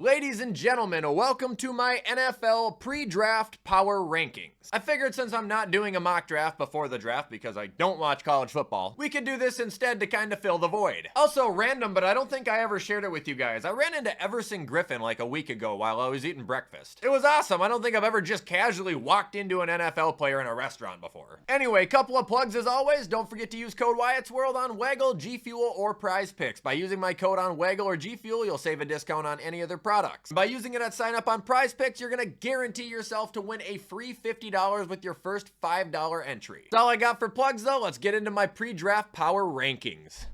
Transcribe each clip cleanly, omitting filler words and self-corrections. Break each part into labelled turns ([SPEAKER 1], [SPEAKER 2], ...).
[SPEAKER 1] Ladies and gentlemen, welcome to my NFL pre-draft power rankings. I figured since I'm not doing a mock draft before the draft because I don't watch college football, we could do this instead to kind of fill the void. Also random, but I don't think I ever shared it with you guys. I ran into Everson Griffin like a week ago while I was eating breakfast. It was awesome. I don't think I've ever just casually walked into an NFL player in a restaurant before. Anyway, couple of plugs as always. Don't forget to use code Wyatt's World on Waggle, G Fuel, or Prize Picks. By using my code on Waggle or G Fuel, you'll save a discount on any of their products. By using it at sign up on Prize Picks, you're gonna guarantee yourself to win a free $50 with your first $5 entry. That's all I got for plugs though. Let's get into my pre-draft power rankings.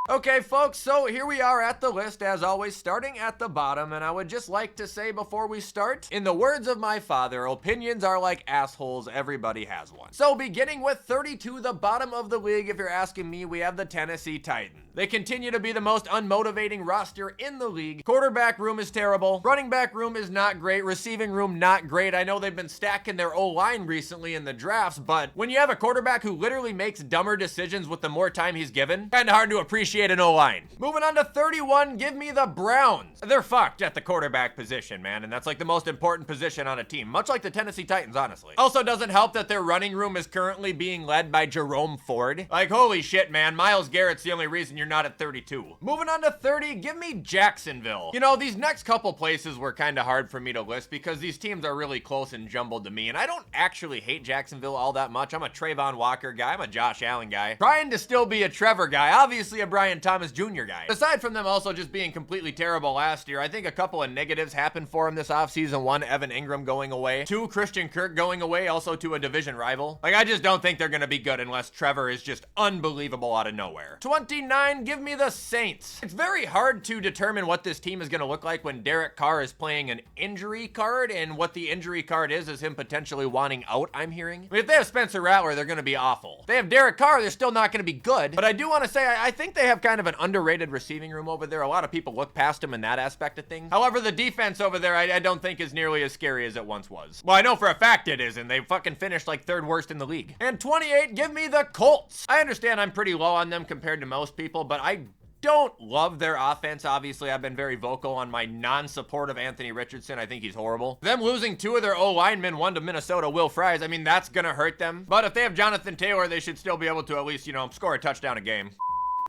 [SPEAKER 1] Okay, folks, so here we are at the list, as always, starting at the bottom, and I would just like to say before we start, in the words of my father, opinions are like assholes, everybody has one. So, beginning with 32, the bottom of the league, if you're asking me, we have the Tennessee Titans. They continue to be the most unmotivating roster in the league. Quarterback room is terrible. Running back room is not great. Receiving room, not great. I know they've been stacking their O-line recently in the drafts, but when you have a quarterback who literally makes dumber decisions with the more time he's given, kinda hard to appreciate an O-line. Moving on to 31, give me the Browns. They're fucked at the quarterback position, man, and that's like the most important position on a team, much like the Tennessee Titans, honestly. Also doesn't help that their running room is currently being led by Jerome Ford. Like, holy shit, man, Myles Garrett's the only reason you're not at 32. Moving on to 30, give me Jacksonville. You know, these next couple places were kind of hard for me to list because these teams are really close and jumbled to me, and I don't actually hate Jacksonville all that much. I'm a Trayvon Walker guy. I'm a Josh Allen guy. Trying to still be a Trevor guy. Obviously a Brian Thomas Jr. guy. Aside from them also just being completely terrible last year, I think a couple of negatives happened for him this offseason. One, Evan Ingram going away. Two, Christian Kirk going away, also to a division rival. Like, I just don't think they're gonna be good unless Trevor is just unbelievable out of nowhere. 29, give me the Saints. It's very hard to determine what this team is gonna look like when Derek Carr is playing an injury card, and what the injury card is him potentially wanting out, I'm hearing. I mean, if they have Spencer Rattler, they're gonna be awful. If they have Derek Carr, they're still not gonna be good, but I do want to say I think they have kind of an underrated receiving room over there. A lot of people look past him in that aspect of things. However, the defense over there I don't think is nearly as scary as it once was. Well, I know for a fact it isn't. They fucking finished like third worst in the league. And 28, give me the Colts. I understand I'm pretty low on them compared to most people, but I don't love their offense. Obviously, I've been very vocal on my non-support of Anthony Richardson. I think he's horrible. Them losing two of their O-linemen, one to Minnesota, Will Fries, I mean, that's gonna hurt them. But if they have Jonathan Taylor, they should still be able to at least, you know, score a touchdown a game.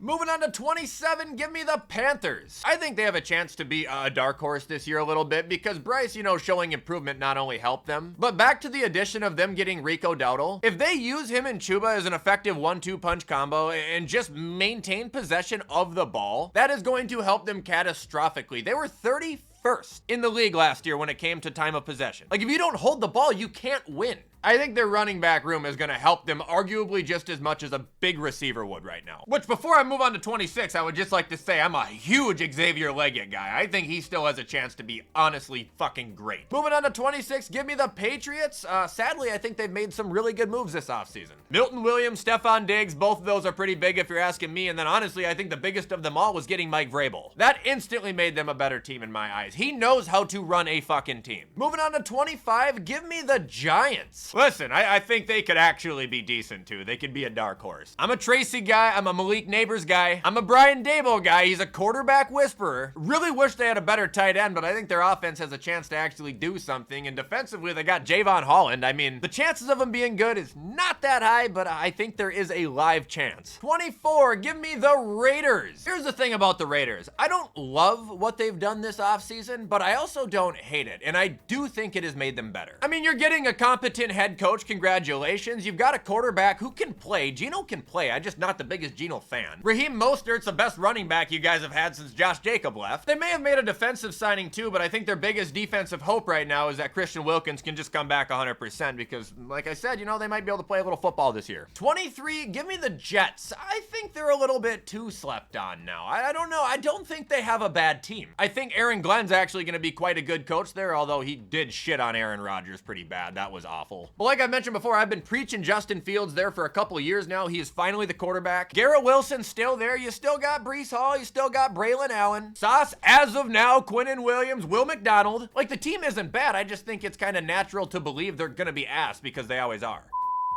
[SPEAKER 1] Moving on to 27, give me the Panthers. I think they have a chance to be a dark horse this year a little bit because Bryce, you know, showing improvement not only helped them, but back to the addition of them getting Rico Dowdle. If they use him and Chuba as an effective 1-2 punch combo and just maintain possession of the ball, that is going to help them catastrophically. They were 31st in the league last year when it came to time of possession. Like, if you don't hold the ball, you can't win. I think their running back room is going to help them arguably just as much as a big receiver would right now. Which, before I move on to 26, I would just like to say I'm a huge Xavier Leggett guy. I think he still has a chance to be honestly fucking great. Moving on to 26, give me the Patriots. Sadly, I think they've made some really good moves this offseason. Milton Williams, Stephon Diggs, both of those are pretty big if you're asking me. And then honestly, I think the biggest of them all was getting Mike Vrabel. That instantly made them a better team in my eyes. He knows how to run a fucking team. Moving on to 25, give me the Giants. Listen, I think they could actually be decent too. They could be a dark horse. I'm a Tracy guy. I'm a Malik Neighbors guy. I'm a Brian Daboll guy. He's a quarterback whisperer. Really wish they had a better tight end, but I think their offense has a chance to actually do something. And defensively, they got Javon Holland. I mean, the chances of him being good is not that high, but I think there is a live chance. 24, give me the Raiders. Here's the thing about the Raiders. I don't love what they've done this offseason, but I also don't hate it. And I do think it has made them better. I mean, you're getting a competent head coach. Congratulations. You've got a quarterback who can play. Geno can play. I'm just not the biggest Geno fan. Raheem Mostert's the best running back you guys have had since Josh Jacob left. They may have made a defensive signing too, but I think their biggest defensive hope right now is that Christian Wilkins can just come back 100% because, like I said, you know, they might be able to play a little football this year. 23, give me the Jets. I think they're a little bit too slept on now. I don't know. I don't think they have a bad team. I think Aaron Glenn's actually going to be quite a good coach there, although he did shit on Aaron Rodgers pretty bad. That was awful. But like I mentioned before, I've been preaching Justin Fields there for a couple of years now. He is finally the quarterback. Garrett Wilson's still there. You still got Breece Hall. You still got Braylon Allen. Sauce, as of now, Quinnen Williams, Will McDonald. Like, the team isn't bad. I just think it's kind of natural to believe they're going to be ass because they always are.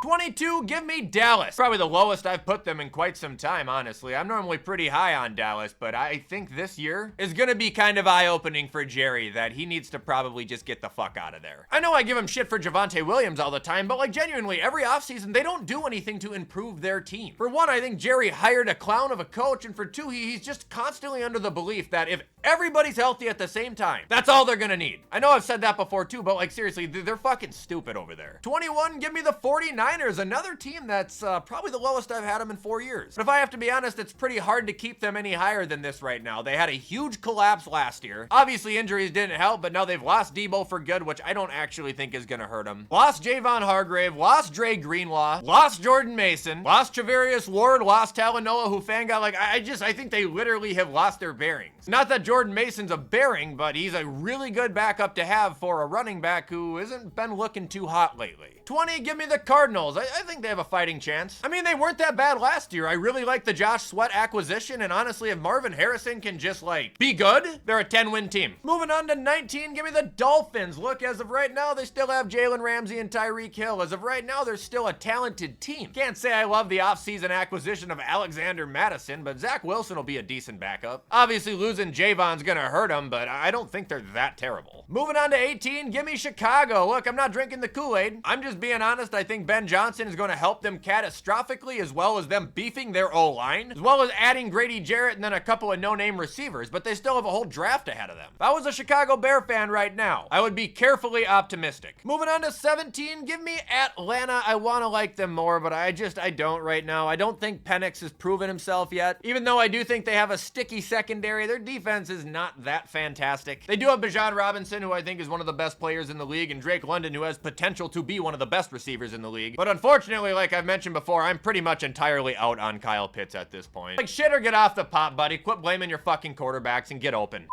[SPEAKER 1] 22, give me Dallas. Probably the lowest I've put them in quite some time, honestly. I'm normally pretty high on Dallas, but I think this year is gonna be kind of eye-opening for Jerry that he needs to probably just get the fuck out of there. I know I give him shit for Javonte Williams all the time, but like genuinely, every offseason, they don't do anything to improve their team. For one, I think Jerry hired a clown of a coach, and for two, he's just constantly under the belief that if everybody's healthy at the same time, that's all they're gonna need. I know I've said that before too, but like seriously, they're fucking stupid over there. 21, give me the 49ers, another team that's probably the lowest I've had them in 4 years. But if I have to be honest, it's pretty hard to keep them any higher than this right now. They had a huge collapse last year. Obviously, injuries didn't help, but now they've lost Debo for good, which I don't actually think is gonna hurt them. Lost Javon Hargrave, lost Dre Greenlaw, lost Jordan Mason, lost Travarius Ward, lost Talanoa Hufanga. Like, I think they literally have lost their bearings. Not that Jordan Mason's a bearing, but he's a really good backup to have for a running back who hasn't been looking too hot lately. 20, give me the Cardinals. I think they have a fighting chance. I mean, they weren't that bad last year. I really like the Josh Sweat acquisition, and honestly, if Marvin Harrison can just, like, be good, they're a 10-win team. Moving on to 19, give me the Dolphins. Look, as of right now, they still have Jalen Ramsey and Tyreek Hill. As of right now, they're still a talented team. Can't say I love the offseason acquisition of Alexander Madison, but Zach Wilson will be a decent backup. Obviously, losing Javon's gonna hurt them, but I don't think they're that terrible. Moving on to 18, give me Chicago. Look, I'm not drinking the Kool-Aid. I'm just being honest. I think Ben Johnson is going to help them catastrophically, as well as them beefing their O-line, as well as adding Grady Jarrett and then a couple of no-name receivers, but they still have a whole draft ahead of them. If I was a Chicago Bear fan right now, I would be carefully optimistic. Moving on to 17, give me Atlanta. I want to like them more, but I don't right now. I don't think Penix has proven himself yet. Even though I do think they have a sticky secondary, their defense is not that fantastic. They do have Bijan Robinson, who I think is one of the best players in the league, and Drake London, who has potential to be one of the best receivers in the league. But unfortunately, like I've mentioned before, I'm pretty much entirely out on Kyle Pitts at this point. Like, shit or get off the pot, buddy. Quit blaming your fucking quarterbacks and get open.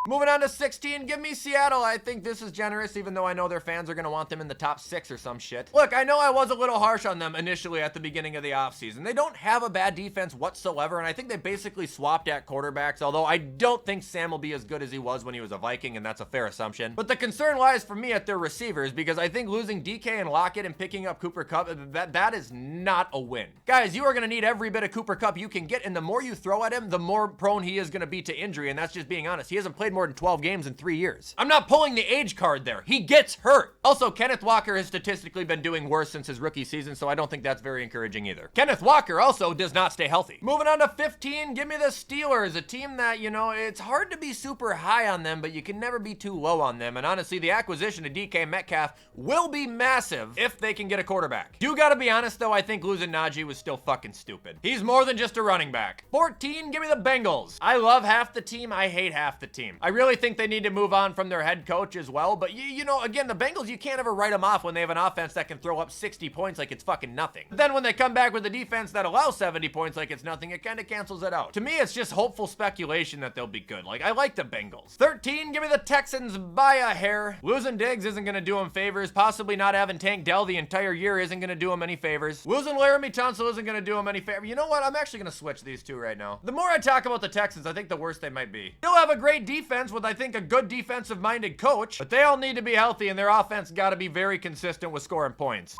[SPEAKER 1] Moving on to 16, give me Seattle. I think this is generous, even though I know their fans are going to want them in the top 6 or some shit. Look, I know I was a little harsh on them initially at the beginning of the offseason. They don't have a bad defense whatsoever, and I think they basically swapped at quarterbacks, although I don't think Sam will be as good as he was when he was a Viking, and that's a fair assumption. But the concern lies for me at their receivers, because I think losing DK and Lockett and picking up Cooper Kupp, that is not a win. Guys, you are going to need every bit of Cooper Kupp you can get, and the more you throw at him, the more prone he is going to be to injury, and that's just being honest. He hasn't played more than 12 games in 3 years. I'm not pulling the age card there. He gets hurt. Also, Kenneth Walker has statistically been doing worse since his rookie season, so I don't think that's very encouraging either. Kenneth Walker also does not stay healthy. Moving on to 15, give me the Steelers, a team that, you know, it's hard to be super high on them, but you can never be too low on them, and honestly, the acquisition of DK Metcalf will be massive if they can get a quarterback. Do gotta be honest, though, I think losing Najee was still fucking stupid. He's more than just a running back. 14, give me the Bengals. I love half the team, I hate half the team. I really think they need to move on from their head coach as well, but you know, again, the Bengals, you can't ever write them off when they have an offense that can throw up 60 points like it's fucking nothing. But then when they come back with a defense that allows 70 points like it's nothing, it kind of cancels it out. To me, it's just hopeful speculation that they'll be good. Like, I like the Bengals. 13, give me the Texans by a hair. Losing Diggs isn't going to do them favors. Possibly not having Tank Dell the entire year isn't going to do them any favors. Losing Laramie Tunsil isn't going to do them any favors. You know what? I'm actually going to switch these two right now. The more I talk about the Texans, I think the worse they might be. They'll have a great defense with, I think, a good defensive-minded coach, but they all need to be healthy, and their offense got to be very consistent with scoring points.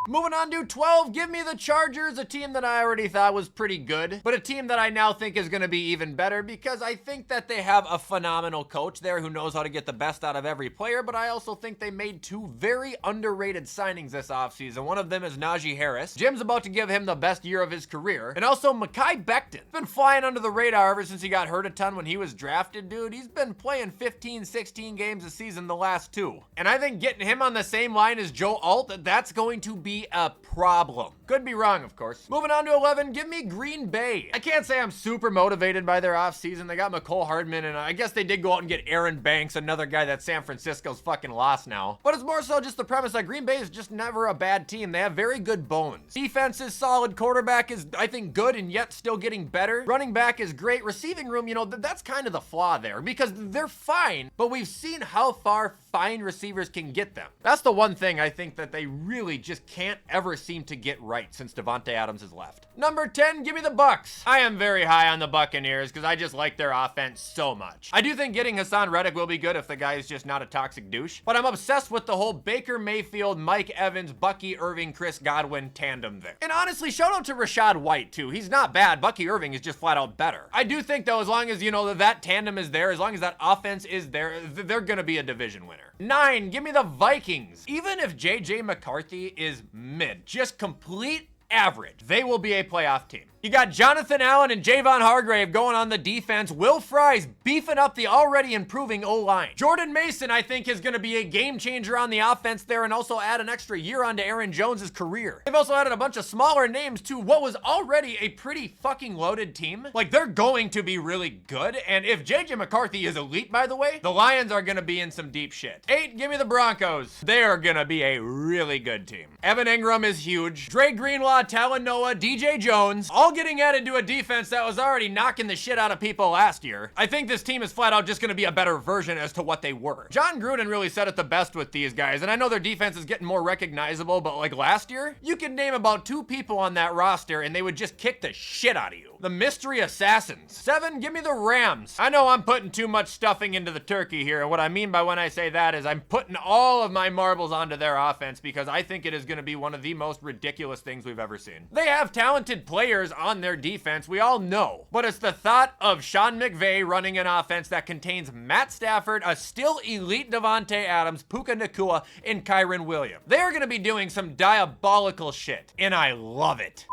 [SPEAKER 1] Moving on to 12, give me the Chargers, a team that I already thought was pretty good, but a team that I now think is going to be even better because I think that they have a phenomenal coach there who knows how to get the best out of every player, but I also think they made 2 very underrated signings this offseason. One of them is Najee Harris. Jim's about to give him the best year of his career, and also Mekhi Becton. He's been flying under the radar ever since he got hurt a ton when he was drafted, dude. He's been playing 15, 16 games a season the last 2, and I think getting him on the same line as Joe Alt, that's going to be be a problem. Could be wrong, of course. Moving on to 11, give me Green Bay. I can't say I'm super motivated by their offseason. They got McCole Hardman, and I guess they did go out and get Aaron Banks, another guy that San Francisco's fucking lost now. But it's more so just the premise that Green Bay is just never a bad team. They have very good bones. Defense is solid. Quarterback is, I think, good and yet still getting better. Running back is great. Receiving room, you know, that's kind of the flaw there because they're fine, but we've seen how far fine receivers can get them. That's the one thing I think that they really just can't ever seem to get right since Davante Adams has left. Number 10, give me the Bucks. I am very high on the Buccaneers because I just like their offense so much. I do think getting Hassan Reddick will be good if the guy is just not a toxic douche, but I'm obsessed with the whole Baker Mayfield, Mike Evans, Bucky Irving, Chris Godwin tandem there. And honestly, shout out to Rachaad White too. He's not bad. Bucky Irving is just flat out better. I do think though, as long as, you know, that tandem is there, as long as that offense is there, they're gonna be a division winner. 9, give me the Vikings. Even if JJ McCarthy is mid, just complete average, they will be a playoff team. You got Jonathan Allen and Javon Hargrave going on the defense. Will Fry's beefing up the already improving O-line. Jordan Mason, I think, is going to be a game changer on the offense there and also add an extra year onto Aaron Jones's career. They've also added a bunch of smaller names to what was already a pretty fucking loaded team. Like, they're going to be really good. And if JJ McCarthy is elite, by the way, the Lions are going to be in some deep shit. 8, give me the Broncos. They are going to be a really good team. Evan Ingram is huge. Dre Greenlaw, Talanoa, DJ Jones, all getting added to a defense that was already knocking the shit out of people last year. I think this team is flat out just going to be a better version as to what they were. John Gruden really said it the best with these guys, and I know their defense is getting more recognizable, but like last year, you could name about 2 people on that roster and they would just kick the shit out of you. The mystery assassins. 7, give me the Rams. I know I'm putting too much stuffing into the turkey here, and what I mean by when I say that is I'm putting all of my marbles onto their offense because I think it is going to be one of the most ridiculous things we've ever seen. They have talented players on their defense, we all know, but it's the thought of Sean McVay running an offense that contains Matt Stafford, a still elite Davante Adams, Puka Nacua, and Kyren Williams. They're going to be doing some diabolical shit, and I love it.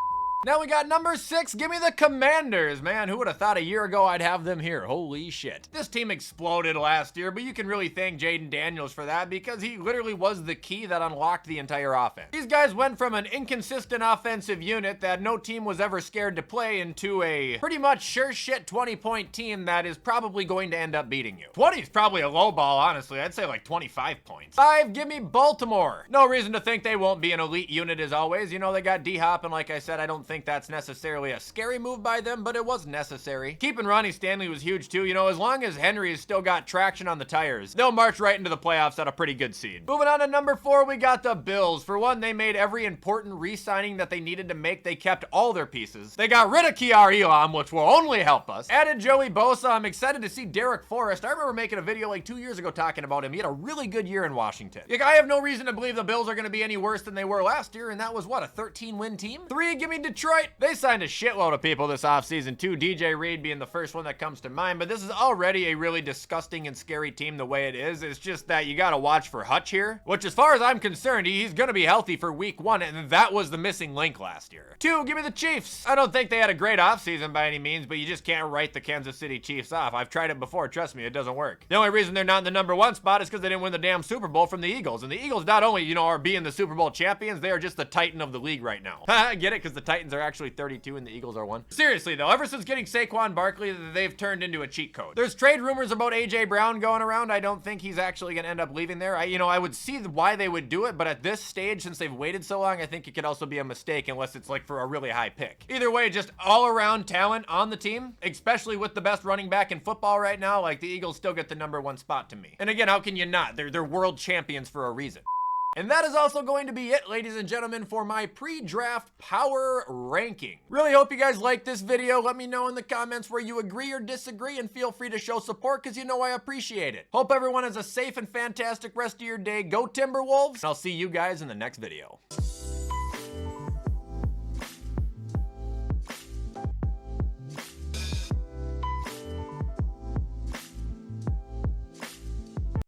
[SPEAKER 1] Now we got number 6, give me the Commanders. Man, who would have thought a year ago I'd have them here? Holy shit. This team exploded last year, but you can really thank Jaden Daniels for that because he literally was the key that unlocked the entire offense. These guys went from an inconsistent offensive unit that no team was ever scared to play into a pretty much sure shit 20-point team that is probably going to end up beating you. 20 is probably a low ball, honestly. I'd say like 25 points. 5, give me Baltimore. No reason to think they won't be an elite unit as always. You know, they got D-Hop, and like I said, I don't think that's necessarily a scary move by them, but it was necessary. Keeping Ronnie Stanley was huge too. You know, as long as Henry has still got traction on the tires, they'll march right into the playoffs at a pretty good seed. Moving on to number 4, we got the Bills. For one, they made every important re-signing that they needed to make. They kept all their pieces. They got rid of Kiar Elam, which will only help us. Added Joey Bosa. I'm excited to see Derek Forrest. I remember making a video like 2 years ago talking about him. He had a really good year in Washington. Like, I have no reason to believe the Bills are going to be any worse than they were last year, and that was, what, a 13-win team? 3, give me Detroit. They signed a shitload of people this offseason too, DJ Reed being the first one that comes to mind, but this is already a really disgusting and scary team the way it is. It's just that you gotta watch for Hutch here, which as far as I'm concerned, he's gonna be healthy for week 1, and that was the missing link last year. 2, give me the Chiefs. I don't think they had a great offseason by any means, but you just can't write the Kansas City Chiefs off. I've tried it before, trust me, it doesn't work. The only reason they're not in the number 1 spot is because they didn't win the damn Super Bowl from the Eagles, and the Eagles not only, you know, are being the Super Bowl champions, they are just the Titan of the league right now. I get it, because the Titans are actually 32 and the Eagles are 1. Seriously though, ever since getting Saquon Barkley, they've turned into a cheat code. There's trade rumors about AJ Brown going around. I don't think he's actually gonna end up leaving there. I would see why they would do it, but at this stage, since they've waited so long, I think it could also be a mistake unless it's like for a really high pick. Either way, just all around talent on the team, especially with the best running back in football right now, like the Eagles still get the number 1 spot to me. And again, how can you not? They're world champions for a reason. And that is also going to be it, ladies and gentlemen, for my pre-draft power ranking. Really hope you guys liked this video. Let me know in the comments where you agree or disagree, and feel free to show support because you know I appreciate it. Hope everyone has a safe and fantastic rest of your day. Go Timberwolves, and I'll see you guys in the next video.